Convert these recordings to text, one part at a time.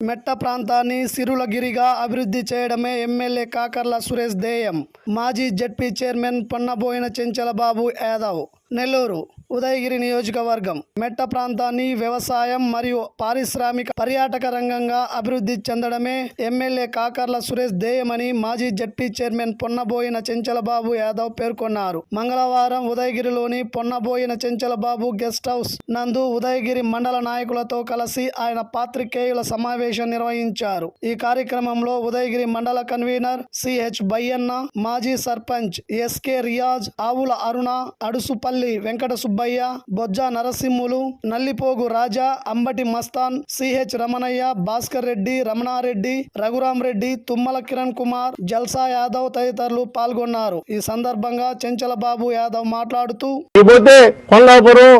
మెట్ట ప్రాంతాన్ని సిరులగిరిగా అభివృద్ధి చేయడమే ఎమ్మెల్యే కాకర్ల సురేష్ ధ్యేయం. మాజీ జెడ్పీ చైర్మన్ పొన్నబోయిన చెంచలబాబు యాదవ్, నెల్లూరు ఉదయగిరి నియోజకవర్గం. మెట్ట ప్రాంతాన్ని వ్యవసాయం మరియు పారిశ్రామిక పర్యాటక రంగంగా అభివృద్ధి చెందడమే ఎమ్మెల్యే కాకర్ల సురేష్ ధ్యేయమని మాజీ జెడ్పీ చైర్మన్ పొన్నబోయిన చెంచలబాబు యాదవ్ పేర్కొన్నారు. మంగళవారం ఉదయగిరిలోని పొన్నబోయిన చెంచలబాబు గెస్ట్ హౌస్ నందు ఉదయగిరి మండల నాయకులతో కలిసి ఆయన పాత్రికేయుల సమావేశం నిర్వహించారు. ఈ కార్యక్రమంలో ఉదయగిరి మండల కన్వీనర్ సిహెచ్ బయ్యన్న, మాజీ సర్పంచ్ ఎస్కే రియాజ్, ఆవుల అరుణ, అడుసుపల్లి వెంకట సుబ్బయ్య, బొజ్జ నరసింహులు, నల్లిపోగు రాజా, అంబటి మస్తాన్, సిహెచ్ రమణయ్య, భాస్కర్ రెడ్డి, రమణారెడ్డి, రఘురాం రెడ్డి, తుమ్మల కిరణ్ కుమార్, జల్సా యాదవ్ తదితరులు పాల్గొన్నారు. ఈ సందర్భంగా చెంచలబాబు యాదవ్ మాట్లాడుతూ, కొండాపురం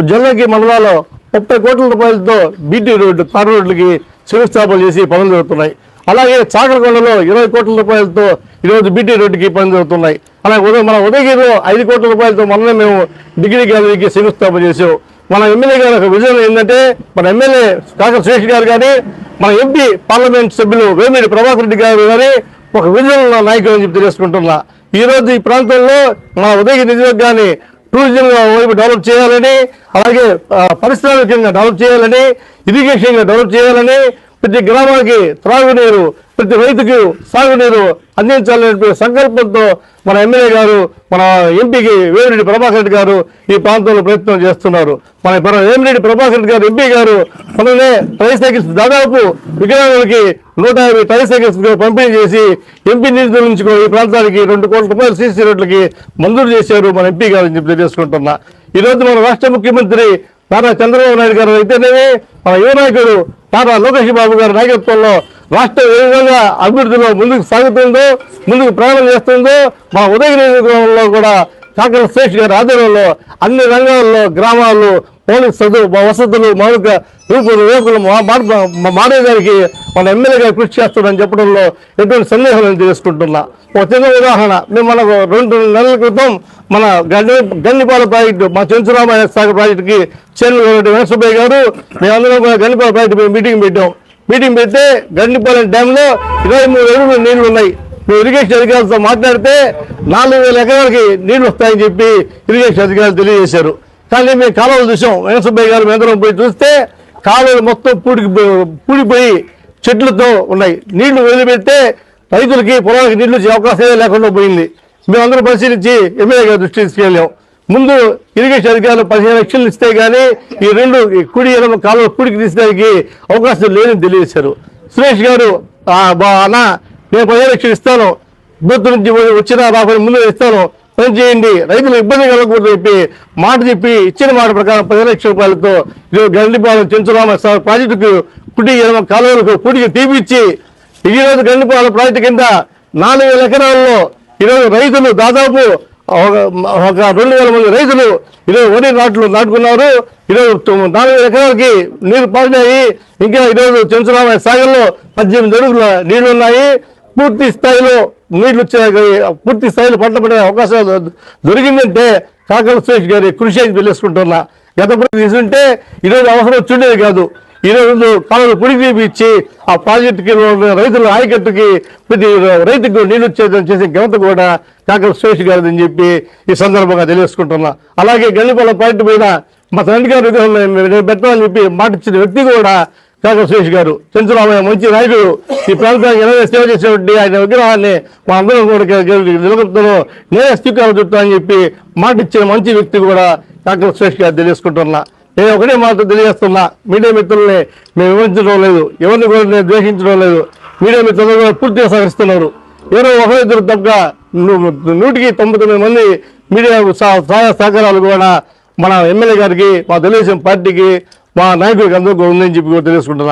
జల్లకి మండలాల్లో 30 కోట్ల రూపాయలతో బీటీ రోడ్డు తార్ రోడ్లకి శంకుస్థాపన చేసి పనులు జరుగుతున్నాయి. అలాగే చాకలకొండలో 20 కోట్ల రూపాయలతో ఈరోజు బీటీ రోడ్డుకి పనులు జరుగుతున్నాయి. అలాగే మన ఉదయగిరిలో 5 కోట్ల రూపాయలతో మొన్న మేము డిగ్రీ గ్యాలరీకి శంకుస్థాపన చేసాం. మన ఎమ్మెల్యే గారి ఒక విజన్ ఏంటంటే, మన ఎమ్మెల్యే కాకర్ల సురేష్ గారు కానీ, మన ఎంపీ పార్లమెంట్ సభ్యులు వేమిరెడ్డి ప్రభాకర్ రెడ్డి గారు కానీ ఒక విజన్ ఉన్న నాయకులు అని చెప్పి తెలియజేసుకుంటున్నా. ఈరోజు ఈ ప్రాంతంలో మన ఉదయగిరి నియోజకవర్గాన్ని టూరిజం వైపు డెవలప్ చేయాలని, అలాగే పారిశ్రామికంగా డెవలప్ చేయాలని, ఇరిగేషన్గా డెవలప్ చేయాలని, ప్రతి గ్రామానికి త్రాగునీరు, ప్రతి రైతుకు సాగునీరు అందించాలనే సంకల్పంతో మన ఎమ్మెల్యే గారు, మన ఎంపీకి వేమిరెడ్డి ప్రభాకర్ రెడ్డి గారు ఈ ప్రాంతంలో ప్రయత్నం చేస్తున్నారు. మన వేమిరెడ్డి ప్రభాకర్ రెడ్డి గారు ఎంపీ గారు మననే ట్రైసైకిల్స్ దాదాపు వికలాంగులకి 150 ట్రైసైకిల్స్ పంపిణీ చేసి ఎంపీ నిధుల నుంచి ఈ ప్రాంతానికి 2 కోట్ల రూపాయలు సీసీ రోడ్లకి మంజూరు చేశారు మన ఎంపీ గారు అని చెప్పి తెలియజేసుకుంటున్నా. ఈరోజు మన రాష్ట్ర ముఖ్యమంత్రి నారా చంద్రబాబు నాయుడు గారు అయితేనేమి, మన యువ నాయకుడు నారా లోకేష్ బాబు గారి నాయకత్వంలో రాష్ట్రం ఏ విధంగా అభివృద్ధిలో ముందుకు సాగుతుందో, ముందుకు ప్రయాణం చేస్తుందో, మా ఉదయగిరి నియోజకవర్గంలో కూడా కాకర్ల సురేష్ గారి ఆధ్వర్యంలో అన్ని రంగాల్లో గ్రామాలు, పోలీస్ వసతులు, మౌలిక రూపులు మారేదానికి మన ఎమ్మెల్యే గారు కృషి చేస్తారని చెప్పడంలో ఎటువంటి సందేహాలను తెలుసుకుంటున్నా. ఒక చిన్న ఉదాహరణ, మేము మనకు 2 నెలల క్రితం మన గన్నిపాల ప్రాజెక్టు, మా చెంచురామయ్య సాగర్ ప్రాజెక్టుకి చైర్మన్ వెంకటసుబ్బయ్య గారు మేమందరం గన్నిపాల ప్రాజెక్టు మీటింగ్ పెడితే గన్నిపాలెం డ్యాంలో 23 అడుగులు నీళ్లు ఉన్నాయి. మేము ఇరిగేషన్ అధికారులతో మాట్లాడితే 4000 ఎకరాలకి నీళ్లు వస్తాయని చెప్పి ఇరిగేషన్ అధికారులు తెలియజేశారు. కానీ మేము కాలువలు చూసాం. వెంకటసుబ్బయ్య గారు మేందరం పోయి చూస్తే కాలువలు మొత్తం పూడిపోయి చెట్లతో ఉన్నాయి. నీళ్లు వదిలిపెడితే రైతులకి పొలాలకి నీళ్లు వచ్చే అవకాశమే లేకుండా పోయింది. మేమందరం పరిశీలించి ఎమ్మెల్యే గారి దృష్టికి తీసుకెళ్ళాం. ముందు ఇరిగేషన్ అధికారులు 15 లక్షలు ఇస్తే కానీ ఈ 2 కుడి ఎడమ కాలువ పూడికి తీసేదానికి అవకాశం లేదని తెలియజేశారు. సురేష్ గారు, అన్న నేను 15 లక్షలు ఇస్తాను, బూత్ నుంచి వచ్చినా రాకుండా ముందు ఇస్తాను, పని చేయండి, రైతులు ఇబ్బంది కలగకూడదు చెప్పి ఇచ్చిన మాట ప్రకారం 15 లక్షల రూపాయలతో గండిపాలెం చెంచురామ ప్రాజెక్టుకు కుడి ఎడమ కాలువలకు పూడికి తీపిచ్చి ఈరోజు గండిపాలెం ప్రాజెక్టు కింద 4000 ఎకరాల్లో ఈరోజు రైతులు దాదాపు ఒక 2000 మంది రైతులు ఈరోజు వరి నాటుకున్నారు. ఈరోజు 4000 ఎకరాలకి నీరు పారినాయి. ఇంకా ఈరోజు చెంచురామయ్య సాగర్లో 18 అడుగుల నీళ్లు ఉన్నాయి. పూర్తి స్థాయిలో పంట పడే అవకాశాలు దొరికిందంటే కాకర్ల సురేష్ గారి కృషి అని తెలుసుకుంటున్నా. గత తీసుకుంటే ఈరోజు అవసరం చూడేది కాదు. ఈరోజు కాలువలు పుడికి తీపిచ్చి ఆ ప్రాజెక్టుకి రైతుల ఆయకట్టుకి ప్రతి రైతుకు నీళ్ళు వచ్చేదని చేసే ఘనత కూడా కాకర్ల సురేష్ గారిది అని చెప్పి ఈ సందర్భంగా తెలియజేసుకుంటున్నా. అలాగే గండిపాలెం ప్రాజెక్టు మీద మా తండ్రి గారు పెట్టాలని చెప్పి మాటిచ్చిన వ్యక్తి కూడా కాకర్ల సురేష్ గారు. చెంచురామయ్య మంచి నాయకుడు, ఈ ప్రాంతానికి ఎలాగో సేవ చేసేటువంటి ఆయన విగ్రహాన్ని మా అందరం కూడా నిలబెడతాను, నేనే స్వీకారం చెప్తానని చెప్పి మాటిచ్చిన మంచి వ్యక్తి కూడా కాకర్ల సురేష్ గారు తెలియజేసుకుంటున్నా. నేను ఒకటే మాత్రం తెలియజేస్తున్నా, మీడియా మిత్రుల్ని మేము వివరించడం లేదు, ఎవరిని కూడా నేను ద్వేషించడం లేదు. మీడియా మిత్రులు కూడా పూర్తిగా సహకరిస్తున్నారు. ఎవరో 1-2 తప్ప 199 మంది మీడియా సహాయ సహకారాలు కూడా మన ఎమ్మెల్యే గారికి, మా తెలుగుదేశం పార్టీకి, మా నాయకుడికి అందరికీ ఉందని చెప్పి కూడా తెలుసుకుంటున్నా.